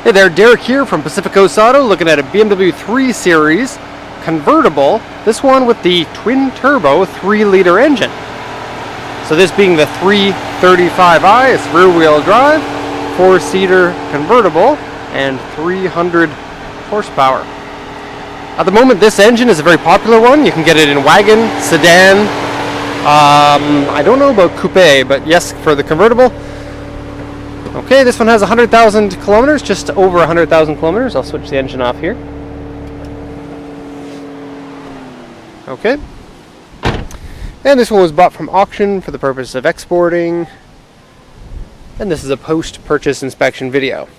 Hey there, Derek here from Pacific Coast Auto, looking at a BMW 3 Series convertible, this one with the twin-turbo 3-liter engine. So this being the 335i, it's rear-wheel drive, 4-seater convertible, and 300 horsepower. At the moment, this engine is a very popular one. You can get it in wagon, sedan, I don't know about coupe, but yes, for the convertible. Okay, this one has 100,000 kilometers, just over 100,000 kilometers. I'll switch the engine off here. Okay. And this one was bought from auction for the purpose of exporting. And this is a post-purchase inspection video.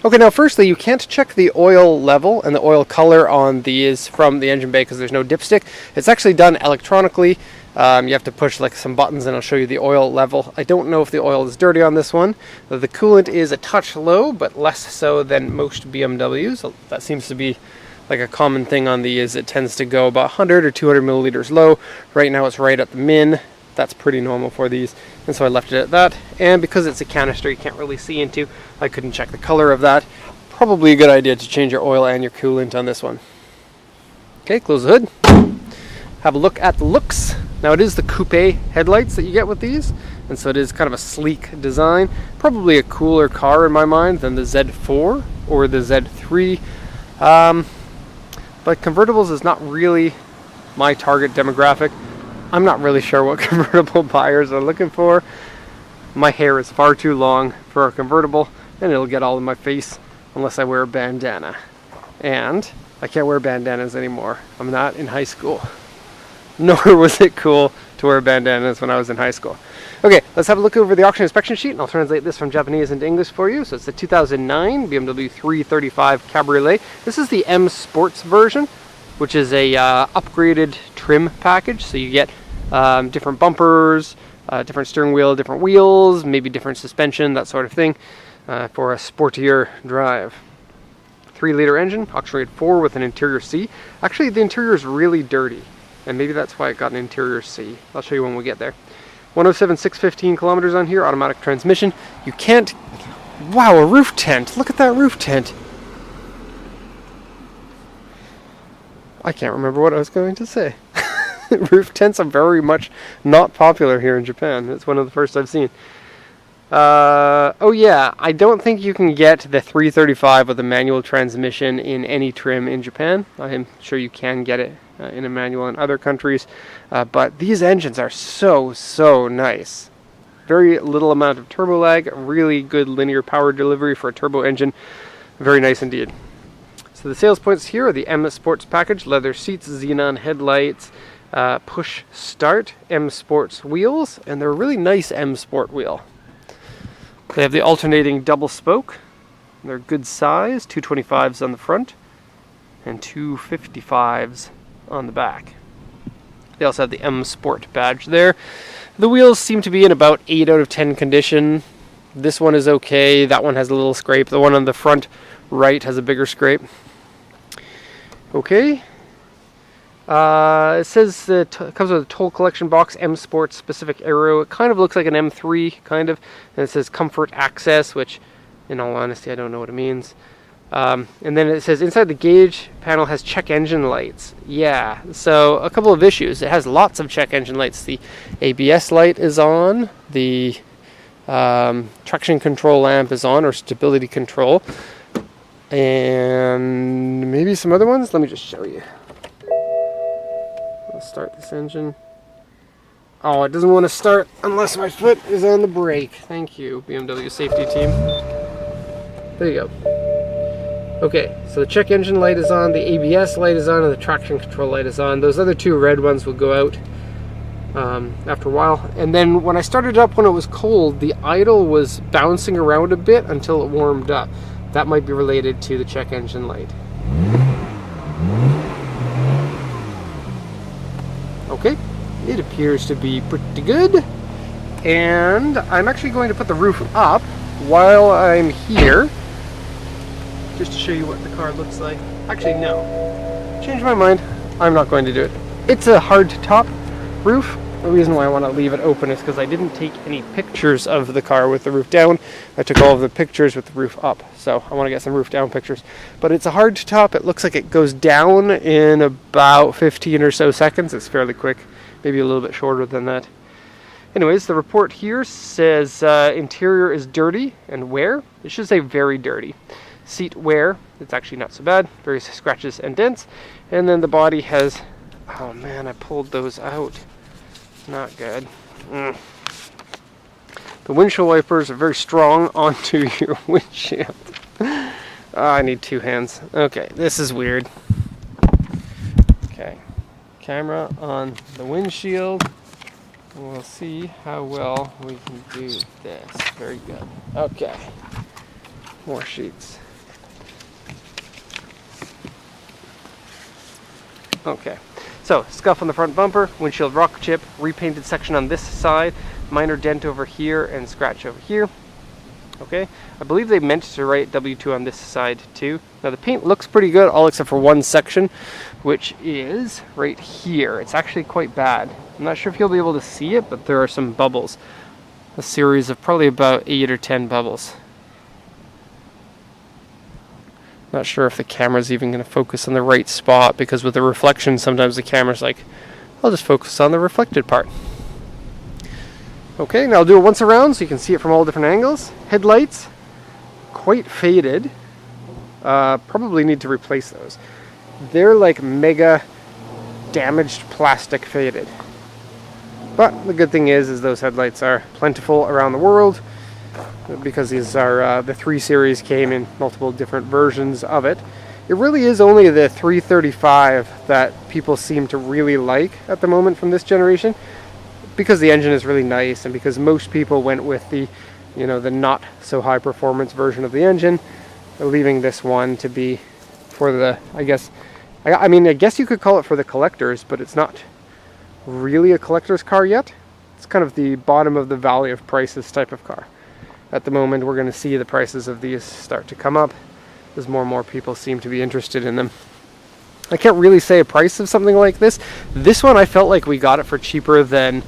Okay, now firstly, you can't check the oil level and the oil color on these from the engine bay because there's no dipstick. It's actually done electronically. You have to push like some buttons and I'll show you the oil level. I don't know if the oil is dirty on this one. The coolant is a touch low, but less so than most BMWs. That seems to be like a common thing on these. It tends to go about 100 or 200 milliliters low. Right now it's right at the min. That's pretty normal for these. And so I left it at that. And because it's a canister you can't really see into, I couldn't check the color of that. Probably a good idea to change your oil and your coolant on this one. Okay, close the hood. Have a look at the looks. Now it is the coupe headlights that you get with these, and so it is kind of a sleek design. Probably a cooler car in my mind than the Z4 or the Z3. But convertibles is not really my target demographic. I'm not really sure what convertible buyers are looking for. My hair is far too long for a convertible, and it'll get all in my face unless I wear a bandana. And I can't wear bandanas anymore. I'm not in high school. Nor was it cool to wear bandanas when I was in high school. Okay, let's have a look over the auction inspection sheet, and I'll translate this from Japanese into English for you. So it's the 2009 BMW 335 Cabriolet. This is the M Sports version, which is a upgraded trim package. So you get different bumpers, different steering wheel, different wheels, maybe different suspension, that sort of thing, for a sportier drive. 3-liter engine, auction rate 4 with an interior C. Actually, the interior is really dirty. And maybe that's why it got an interior C. I'll show you when we get there. 107,615 kilometers on here, automatic transmission. You can't... Wow, a roof tent. Look at that roof tent. I can't remember what I was going to say. Roof tents are very much not popular here in Japan. It's one of the first I've seen. Oh yeah, I don't think you can get the 335 with a manual transmission in any trim in Japan. I'm sure you can get it in a manual in other countries, but these engines are so nice. Very little amount of turbo lag, really good linear power delivery for a turbo engine. Very nice indeed. So the sales points here are the M Sports package, leather seats, xenon headlights, push start, M Sports wheels, and they're a really nice M Sport wheel. They have the alternating double spoke. They're good size, 225s on the front and 255s on the back. They also have the M Sport badge there. The wheels seem to be in about 8 out of 10 condition. This one is okay. That one has a little scrape. The one on the front right has a bigger scrape. Okay. It says it comes with a toll collection box, M Sport specific aero. It kind of looks like an M3, kind of. And it says comfort access, which, in all honesty, I don't know what it means. And then it says inside the gauge panel has check engine lights. Yeah, so a couple of issues. It has lots of check engine lights. The ABS light is on. The traction control lamp is on, or stability control. And maybe some other ones. Let me just show you. Let's start this engine. Oh, it doesn't want to start unless my foot is on the brake. Thank you, BMW safety team. There you go. Okay, so the check engine light is on, the ABS light is on, and the traction control light is on. Those other two red ones will go out after a while. And then when I started up when it was cold, the idle was bouncing around a bit until it warmed up. That might be related to the check engine light. Okay, it appears to be pretty good. And I'm actually going to put the roof up while I'm here, just to show you what the car looks like. Actually, no. Changed my mind. I'm not going to do it. It's a hard top roof, The reason why I want to leave it open is because I didn't take any pictures of the car with the roof down. I took all of the pictures with the roof up, so I want to get some roof down pictures. But it's a hard top. It looks like it goes down in about 15 or so seconds. It's fairly quick, maybe a little bit shorter than that. Anyways, the report here says interior is dirty and wear. It should say very dirty. Seat wear, it's actually not so bad. Various scratches and dents. And then the body has, oh man, I pulled those out. Not good. The windshield wipers are very strong onto your windshield. I need two hands. Okay, this is weird. Okay, camera on the windshield. We'll see how well we can do this. Very good. Okay, more sheets. Okay. So, scuff on the front bumper, windshield rock chip, repainted section on this side, minor dent over here, and scratch over here. Okay, I believe they meant to write W2 on this side too. Now the paint looks pretty good, all except for one section, which is right here. It's actually quite bad. I'm not sure if you'll be able to see it, but there are some bubbles. A series of probably about 8 or 10 bubbles. Not sure if the camera's even going to focus on the right spot, because with the reflection sometimes the camera's like, I'll just focus on the reflected part. Okay, now I'll do it once around so you can see it from all different angles. Headlights, quite faded. Probably need to replace those. They're like mega damaged plastic faded. But the good thing is those headlights are plentiful around the world, because these are the 3 Series came in multiple different versions of it. It really is only the 335 that people seem to really like at the moment from this generation, because the engine is really nice and because most people went with the, you know, the not so high performance version of the engine, leaving this one to be for the, I guess you could call it for the collectors, but it's not really a collector's car yet. It's kind of the bottom of the valley of prices type of car. At the moment, we're going to see the prices of these start to come up as more and more people seem to be interested in them. I can't really say a price of something like this. This one, I felt like we got it for cheaper than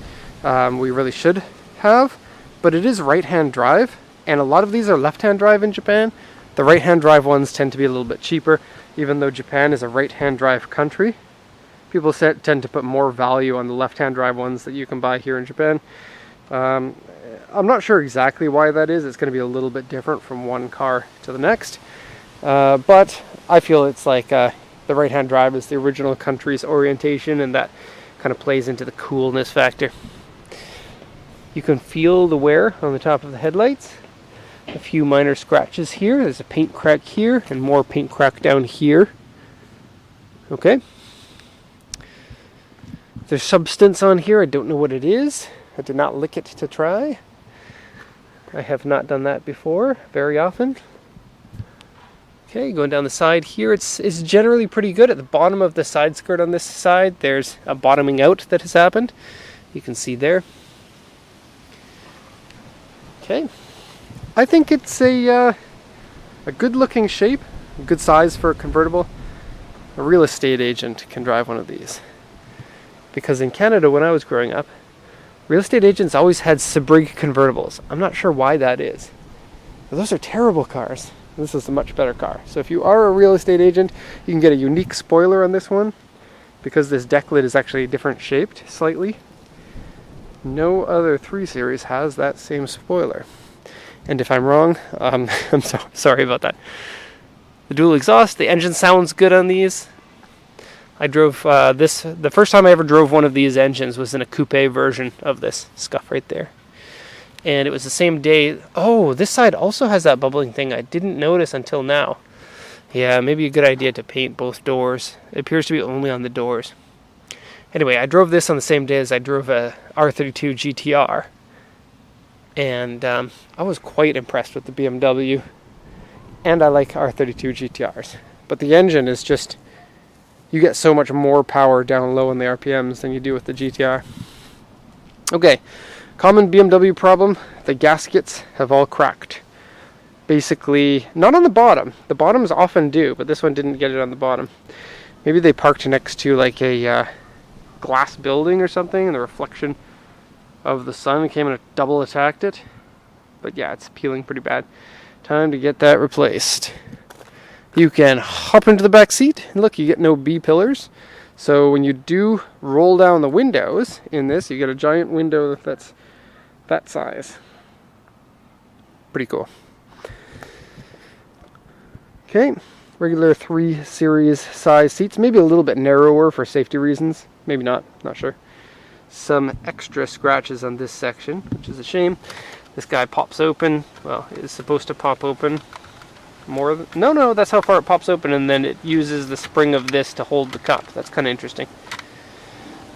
we really should have, but it is right-hand drive, and a lot of these are left-hand drive in Japan. The right-hand drive ones tend to be a little bit cheaper, even though Japan is a right-hand drive country. People tend to put more value on the left-hand drive ones that you can buy here in Japan. I'm not sure exactly why that is. It's going to be a little bit different from one car to the next. But I feel it's like the right-hand drive is the original country's orientation, and that kind of plays into the coolness factor. You can feel the wear on the top of the headlights. A few minor scratches here. There's a paint crack here and more paint crack down here. Okay. There's substance on here. I don't know what it is. I did not lick it to try. I have not done that before very often. Okay, going down the side here, it's generally pretty good. At the bottom of the side skirt on this side, there's a bottoming out that has happened. You can see there. Okay, I think it's a good looking shape, a good size for a convertible. A real estate agent can drive one of these. Because in Canada, when I was growing up, real estate agents always had Sebring convertibles. I'm not sure why that is. But those are terrible cars. This is a much better car. So if you are a real estate agent, you can get a unique spoiler on this one, because this deck lid is actually different shaped slightly. No other 3 Series has that same spoiler. And if I'm wrong, I'm sorry about that. The dual exhaust, the engine sounds good on these. I drove the first time I ever drove one of these engines was in a coupe version of this scuff right there. And it was the same day. Oh, this side also has that bubbling thing. I didn't notice until now. Yeah, maybe a good idea to paint both doors. It appears to be only on the doors. Anyway, I drove this on the same day as I drove a R32 GTR. And I was quite impressed with the BMW. And I like R32 GTRs. But the engine is just, you get so much more power down low in the RPMs than you do with the GTR. Okay, common BMW problem, the gaskets have all cracked. Basically, not on the bottom. The bottoms often do, but this one didn't get it on the bottom. Maybe they parked next to like a glass building or something, and the reflection of the sun came and double attacked it. But yeah, it's peeling pretty bad. Time to get that replaced. You can hop into the back seat, and look, you get no B pillars. So when you do roll down the windows in this, you get a giant window that's that size. Pretty cool. Okay, regular 3 Series size seats, maybe a little bit narrower for safety reasons. Maybe not sure. Some extra scratches on this section, which is a shame. This guy pops open. Well, it's supposed to pop open more than... No, that's how far it pops open, and then it uses the spring of this to hold the cup. That's kind of interesting.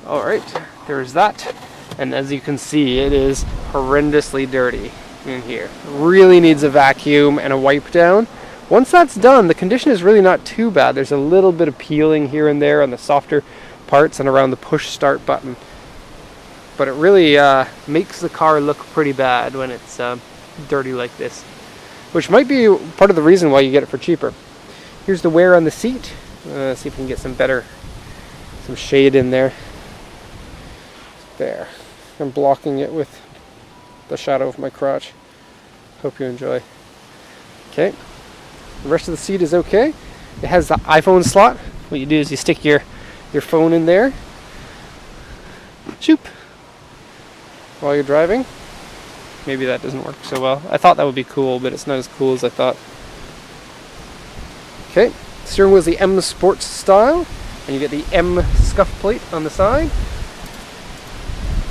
Alright, there's that. And as you can see, it is horrendously dirty in here. Really needs a vacuum and a wipe down. Once that's done, the condition is really not too bad. There's a little bit of peeling here and there on the softer parts and around the push start button. But it really makes the car look pretty bad when it's dirty like this, which might be part of the reason why you get it for cheaper. Here's the wear on the seat. See if we can get some shade in there. There. I'm blocking it with the shadow of my crotch. Hope you enjoy. Okay. The rest of the seat is okay. It has the iPhone slot. What you do is you stick your phone in there. Choop. While you're driving. Maybe that doesn't work so well. I thought that would be cool, but it's not as cool as I thought. Okay. Steering wheel is the M Sports style. And you get the M scuff plate on the side.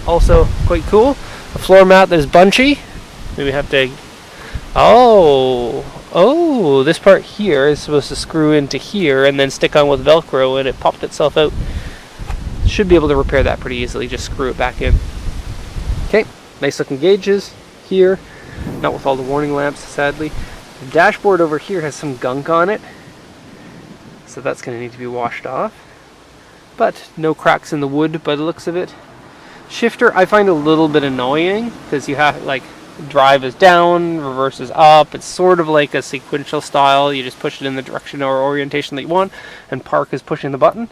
Also quite cool. A floor mat that is bunchy. Maybe have to... Oh, this part here is supposed to screw into here and then stick on with Velcro, and it popped itself out. Should be able to repair that pretty easily, just screw it back in. Okay, nice looking gauges here. Not with all the warning lamps, sadly. The dashboard over here has some gunk on it, so that's going to need to be washed off. But no cracks in the wood by the looks of it. Shifter I find a little bit annoying, because you have, like, drive is down, reverse is up. It's sort of like a sequential style. You just push it in the direction or orientation that you want, and park is pushing the button.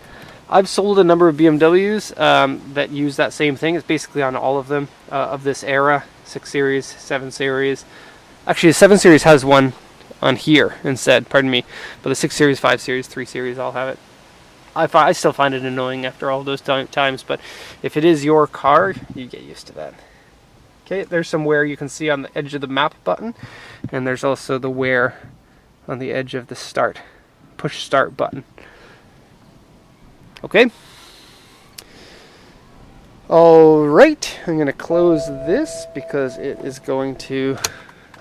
I've sold a number of BMWs that use that same thing. It's basically on all of them of this era. 6 Series, 7 Series. Actually, the 7 Series has one on here instead, pardon me. But the 6 Series, 5 Series, 3 Series all have it. I still find it annoying after all those times, but if it is your car, you get used to that. Okay, there's some wear you can see on the edge of the map button, and there's also the wear on the edge of the push start button. Okay. Alright, I'm going to close this because it is going to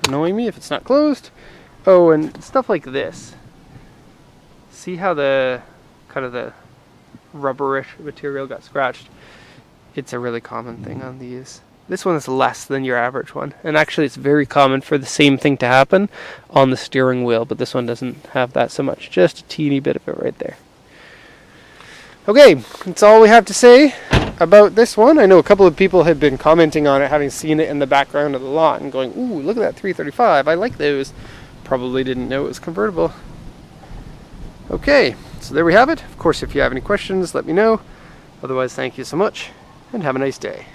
annoy me if it's not closed. Oh, and stuff like this. See how the kind of the rubberish material got scratched? It's a really common thing on these. This one is less than your average one. And actually it's very common for the same thing to happen on the steering wheel, but this one doesn't have that so much. Just a teeny bit of it right there. Okay, that's all we have to say about this one. I know a couple of people have been commenting on it, having seen it in the background of the lot and going, ooh, look at that 335. I like those. Probably didn't know it was convertible. Okay, so there we have it. Of course, if you have any questions, let me know. Otherwise, thank you so much, and have a nice day.